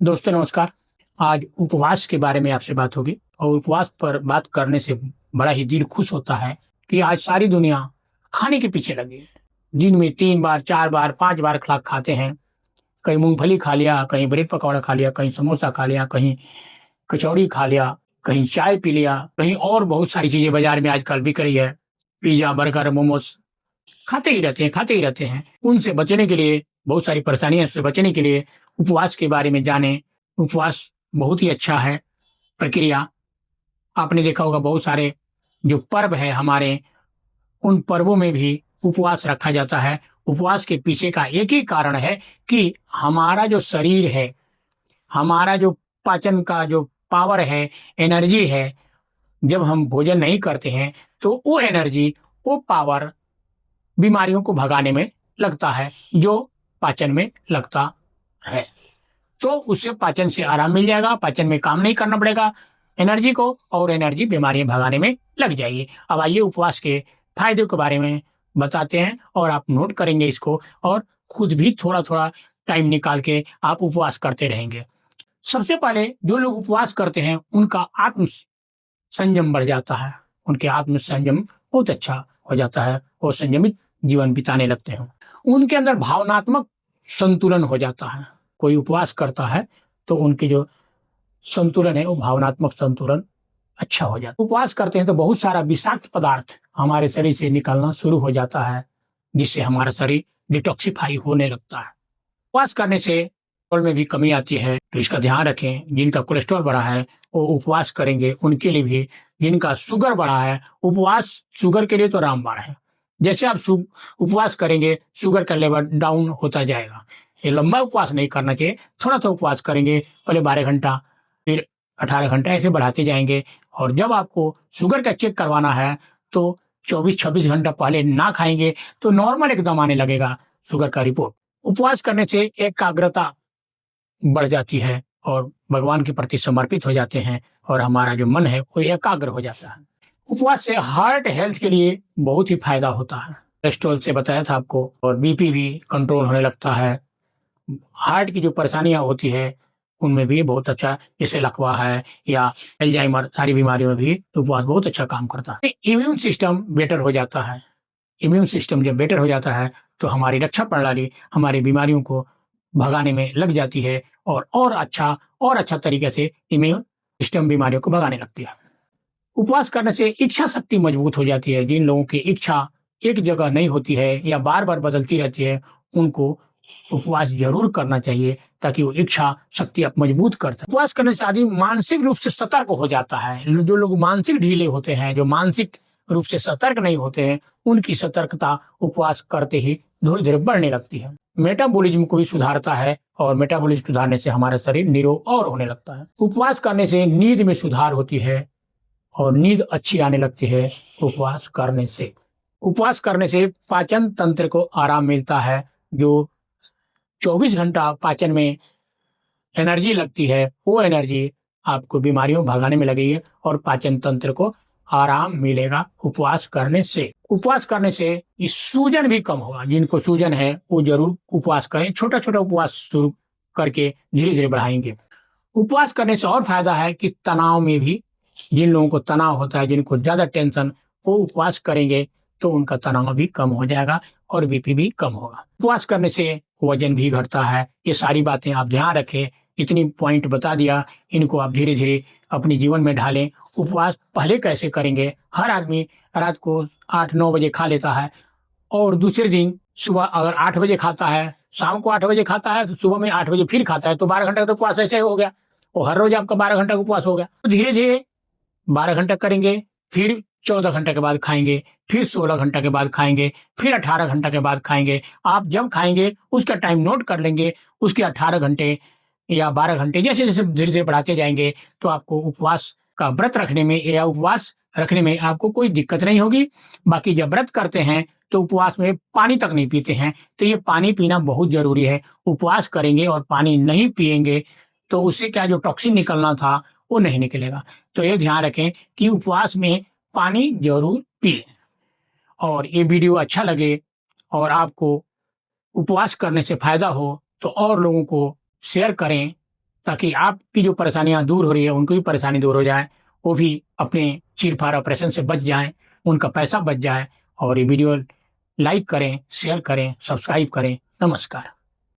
दोस्तों नमस्कार। आज उपवास के बारे में आपसे बात होगी और उपवास पर बात करने से बड़ा ही दिल खुश होता है कि आज सारी दुनिया खाने के पीछे लगी है। दिन में 3 बार, 4 बार, 5 बार खाते हैं। कहीं मूँगफली खा लिया, कहीं ब्रेड पकौड़ा खा लिया, कहीं समोसा खा लिया, कहीं कचौड़ी खा लिया, कहीं चाय पी लिया, कहीं और बहुत सारी चीज़ें बाज़ार में आजकल बिक रही है। पिज़्ज़ा, बर्गर, मोमोज़ खाते ही रहते हैं। उनसे बचने के लिए, बहुत सारी परेशानियों से बचने के लिए उपवास के बारे में जानें। उपवास बहुत ही अच्छा है प्रक्रिया। आपने देखा होगा बहुत सारे जो पर्व है हमारे, उन पर्वों में भी उपवास रखा जाता है। उपवास के पीछे का एक ही कारण है कि हमारा जो शरीर है, हमारा जो पाचन का जो पावर है, एनर्जी है, जब हम भोजन नहीं करते हैं, तो वो एनर्जी, वो पावर बीमारियों को भगाने में लगता है, जो पाचन में लगता है। तो उससे पाचन से आराम मिल जाएगा, पाचन में काम नहीं करना पड़ेगा एनर्जी को, और एनर्जी बीमारियां भगाने में लग जाएगी। अब आइए उपवास के फायदे के बारे में बताते हैं और आप नोट करेंगे इसको और खुद भी थोड़ा-थोड़ा टाइम निकाल के आप उपवास करते रहेंगे। सबसे पहले जो लोग उपवास करते हैं उनका आत्म संयम बढ़ जाता है, उनके आत्म संयम बहुत अच्छा हो जाता है, वो संयमित जीवन बिताने लगते हैं। उनके अंदर भावनात्मक संतुलन हो जाता है। कोई उपवास करता है तो उनके जो संतुलन है वो भावनात्मक संतुलन अच्छा हो जाता है। उपवास करते हैं तो बहुत सारा विषाक्त पदार्थ हमारे शरीर से निकलना शुरू हो जाता है, जिससे हमारा शरीर डिटॉक्सिफाई होने लगता है। उपवास करने से कोलेस्ट्रॉल में भी कमी आती है, तो इसका ध्यान रखें। जिनका कोलेस्ट्रॉल बढ़ा है वो उपवास करेंगे, उनके लिए भी। जिनका शुगर बढ़ा है, उपवास शुगर के लिए तो रामबाण है। जैसे आप उपवास करेंगे, शुगर का लेवल डाउन होता जाएगा। ये लंबा उपवास नहीं करना चाहिए, थोड़ा-थोड़ा उपवास करेंगे, पहले 12 घंटा, फिर 18 घंटा, ऐसे बढ़ाते जाएँगे। और जब आपको शुगर का चेक करवाना है, तो 24-26 घंटा पहले ना खाएँगे, तो नॉर्मल एकदम आने लगेगा शुगर का रिपोर्ट। उपवास करने से एकाग्रता बढ़ जाती है और भगवान के प्रति समर्पित हो जाते हैं और हमारा जो मन है वो एकाग्र हो जाता है। उपवास से हार्ट हेल्थ के लिए बहुत ही फायदा होता है। कोलेस्ट्रॉल से बताया था आपको, और बीपी भी कंट्रोल होने लगता है। हार्ट की जो परेशानियां होती है उनमें भी बहुत अच्छा, जैसे लकवा है या अल्जाइमर, सारी बीमारियों में भी उपवास बहुत अच्छा काम करता है। इम्यून सिस्टम बेटर हो जाता है। इम्यून सिस्टम जब बेटर हो जाता है तो हमारी रक्षा प्रणाली हमारी बीमारियों को भगाने में लग जाती है और अच्छा तरीके से इम्यून सिस्टम बीमारियों को भगाने लगती है। उपवास करने से इच्छा शक्ति मजबूत हो जाती है। जिन लोगों की इच्छा एक जगह नहीं होती है या बार-बार बदलती रहती है, उनको उपवास ज़रूर करना चाहिए ताकि वो इच्छा शक्ति आप मजबूत कर सकें। उपवास करने से आदमी मानसिक रूप से सतर्क हो जाता है। जो लोग मानसिक ढीले होते हैं, जो मानसिक रूप से सतर्क नहीं होते हैं, उनकी सतर्कता उपवास करते ही धीरे-धीरे बढ़ने लगती है। मेटाबॉलिज्म को भी सुधारता है और मेटाबॉलिज्म सुधारने से हमारा शरीर निरोग और होने लगता है। उपवास करने से नींद में सुधार होती है और नींद अच्छी आने लगती है उपवास करने से। उपवास करने से पाचन तंत्र को आराम मिलता है। जो 24 घंटा पाचन में एनर्जी लगती है, वो एनर्जी आपको बीमारियों भगाने में लगेगी और पाचन तंत्र को आराम मिलेगा उपवास करने से। उपवास करने से ये सूजन भी कम होगा। जिनको सूजन है वो ज़रूर उपवास करें। छोटा-छोटा उपवास शुरू करके धीरे-धीरे बढ़ाएँगे। उपवास करने से और फ़ायदा है कि तनाव में भी, जिन लोगों को तनाव होता है, जिनको ज़्यादा टेंशन, वो उपवास करेंगे तो उनका तनाव भी कम हो जाएगा और बीपी भी कम होगा। उपवास करने से वज़न भी घटता है। ये सारी बातें आप ध्यान रखें। इतनी पॉइंट बता दिया, इनको आप धीरे-धीरे अपने जीवन में ढालें। उपवास पहले कैसे करेंगे? हर आदमी रात को 8-9 बजे खा लेता है और दूसरे दिन सुबह अगर 8 बजे खाता है, शाम को 8 बजे खाता है, तो सुबह में 8 बजे फिर खाता है, तो 12 घंटे का तो उपवास ऐसे ही हो गया। और हर रोज आपका 12 घंटा का उपवास हो गया। तो धीरे-धीरे 12 घंटा करेंगे, फिर 14 घंटे के बाद खाएँगे, फिर 16 घंटे के बाद खाएँगे, फिर 18 घंटे के बाद खाएँगे। आप जब खाएँगे उसका टाइम नोट कर लेंगे, उसके 18 घंटे या 12 घंटे जैसे-जैसे धीरे-धीरे बढ़ाते जाएँगे, तो आपको उपवास का व्रत रखने में या उपवास रखने में आपको कोई दिक्कत नहीं होगी। बाकी जब व्रत करते हैं, तो उपवास में पानी तक नहीं पीते हैं, तो ये पानी पीना बहुत ज़रूरी है। उपवास करेंगे और पानी नहीं पिएँगे, तो उससे क्या जो टॉक्सिन निकलना था, वो नहीं निकलेगा। तो ये ध्यान रखें कि उपवास में पानी ज़रूर पिएँ। और ये वीडियो अच्छा लगे और आपको उपवास करने से फ़ायदा हो, तो और लोगों को शेयर करें ताकि आपकी जो परेशानियां दूर हो रही है उनको भी परेशानी दूर हो जाए, वो भी अपने चीरफाड़ ऑपरेशन से बच जाएं, उनका पैसा बच जाए। और ये वीडियो लाइक करें, शेयर करें, सब्सक्राइब करें। नमस्कार।